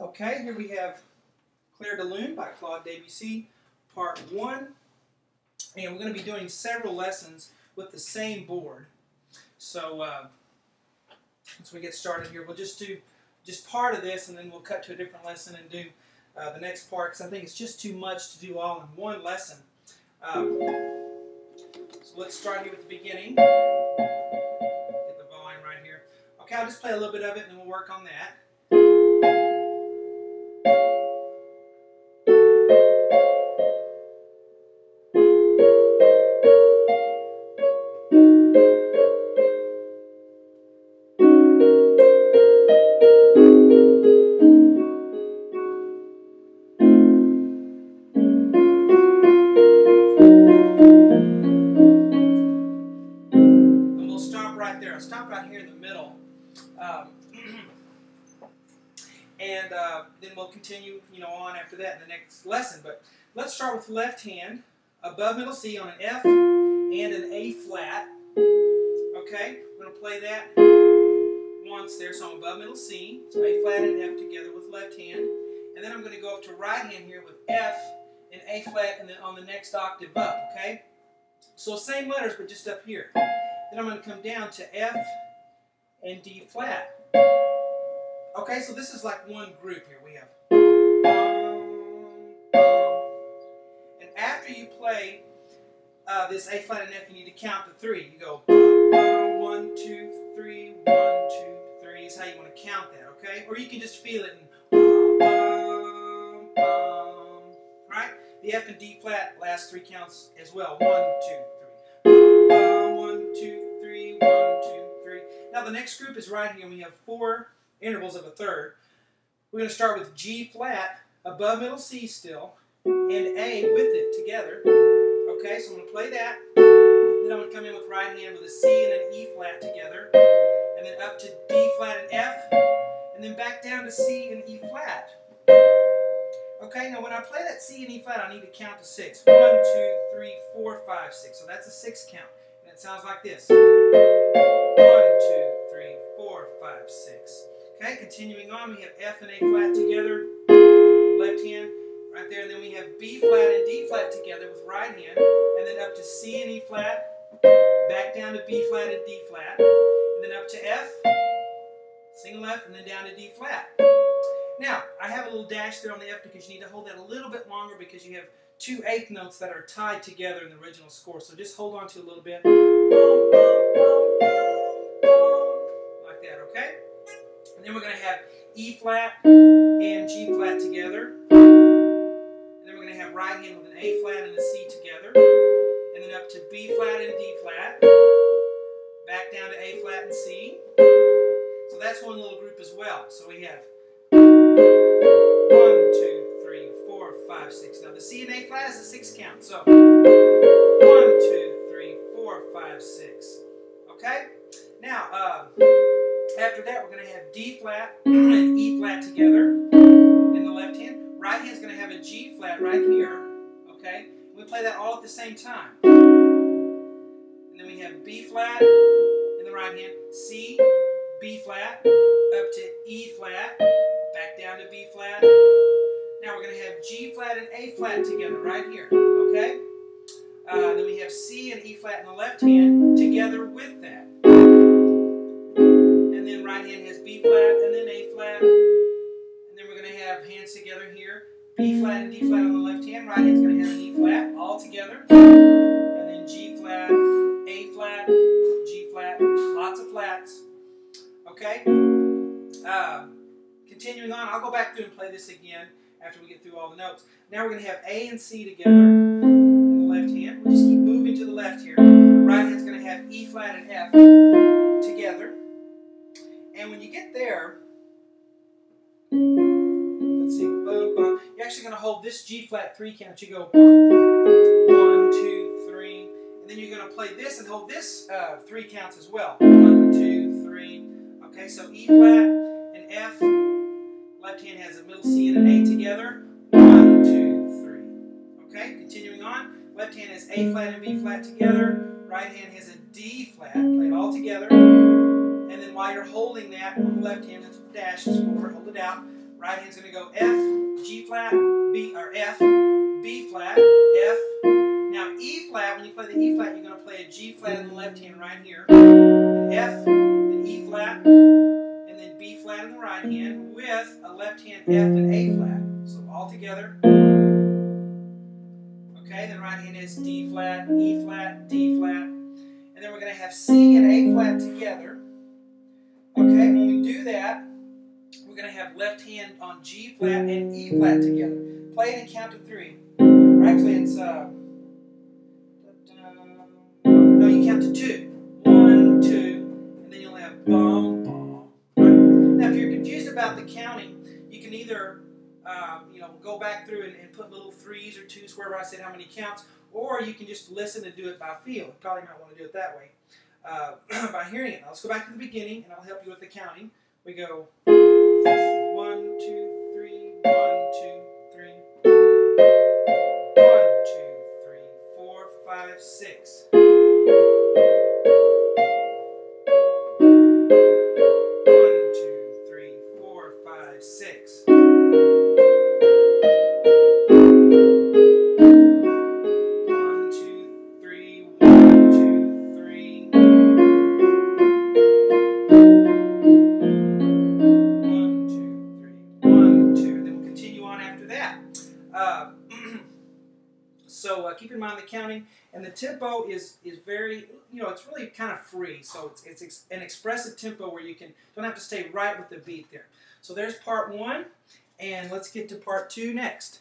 Okay, here we have Clair de Lune by Claude Debussy, Part 1. And we're going to be doing several lessons with the same board. So, once we get started here, we'll just do part of this, and then we'll cut to a different lesson and do the next part, because I think it's just too much to do all in one lesson. So let's start here with the beginning. Get the volume right here. Okay, I'll just play a little bit of it, and then we'll work on that. Stop right here in the middle, and then we'll continue, on after that in the next lesson. But let's start with the left hand, above middle C on an F and an A flat. Okay, we're going to play that once there. So I'm above middle C, so A flat and F together with left hand, and then I'm going to go up to right hand here with F and A flat, and then on the next octave up. Okay, so same letters but just up here. Then I'm going to come down to F and D flat. Okay, so this is like one group here. We have and after you play this A flat and F, you need to count to 3. You go 1, 2, 3, 1, 2, 3 is how you want to count that, okay? Or you can just feel it and right? The F and D flat last 3 counts as well. 1, 2, 1, 2, 3, 1, 2, 3. Now the next group is right here. We have 4 intervals of a third. We're going to start with G flat, above middle C still, and A with it together. Okay, so I'm going to play that. Then I'm going to come in with right hand with a C and an E flat together, and then up to D flat and F, and then back down to C and E flat. Okay, now when I play that C and E flat, I need to count to 6. 1, 2, 3, 4, 5, 6. So that's a 6 count. And it sounds like this. 1, 2, 3, 4, 5, 6. Okay, continuing on, we have F and A flat together, left hand, right there. And then we have B flat and D flat together with right hand. And then up to C and E flat, back down to B flat and D flat. And then up to F, single F, and then down to D flat. Now, I have a little dash there on the F because you need to hold that a little bit longer because you have 2 eighth notes that are tied together in the original score. So just hold on to it a little bit. Like that, okay? And then we're going to have E flat and G flat together. And then we're going to have right hand with an A flat and a C together. And then up to B flat and D flat. Back down to A flat and C. So that's one little group as well. So we have 1, 2, 3, 4, 5, 6. Now the C and A flat is a 6 count. So 1, 2, 3, 4, 5, 6. Okay? Now, after that, we're going to have D flat and E flat together in the left hand. Right hand's going to have a G flat right here. Okay? We play that all at the same time. And then we have B flat in the right hand, C, B flat, up to E flat, back down to B flat. Now we're going to have G flat and A flat together right here, okay? Then we have C and E flat in the left hand together with that. And then right hand has B flat and then A flat. And then we're going to have hands together here, B flat and D flat on the left hand. Right hand's going to have an E flat all together. And then G flat, A flat, G flat, lots of flats. Okay? Continuing on, I'll go back through and play this again after we get through all the notes. Now we're going to have A and C together in the left hand. We'll just keep moving to the left here. Right hand's going to have E flat and F together. And when you get there, let's see, you're actually going to hold this G flat 3 count. You go 1, 2, 3, and then you're going to play this and hold this 3 counts as well. 1, 2, 3. Okay, so E flat and F. Left hand has a middle C and an A together. 1, 2, 3. Okay, continuing on. Left hand has A flat and B flat together. Right hand has a D flat. Play it all together. And then while you're holding that on the left hand, that's what the dash is for. Hold it out. Right hand's going to go F, G flat, B, or F, B flat, F. Now E flat, when you play the E flat, you're going to play a G flat in the left hand right here, then F, then E flat, and then B flat in the right hand with a left hand F and A flat. So all together. Okay, then right hand is D flat, E flat, D flat, and then we're going to have C and A flat together. Okay, when we do that, we're going to have left hand on G flat and E flat together. Play it and count to 3. Or actually, it's no, you count to 2. 1, 2, and then you'll have bum, bum. Right? Now, if you're confused about the counting, you can either go back through and put little 3s or 2s wherever I said how many counts, or you can just listen and do it by feel. You probably might want to do it that way by hearing it. Now, let's go back to the beginning, and I'll help you with the counting. We go 1, 2, 3, 1, 2, 3. 1, 2, 3, 4, 5, 6. 1, 2, 3, 4, 5, 6. 1, 2, 3, 1, 2, 3. 1, 2, 3, 1, 2. Then we'll continue on after that. So keep in mind the counting, and the tempo is very, it's really kind of free. So it's an expressive tempo where you don't have to stay right with the beat there. So there's part 1, and let's get to part 2 next.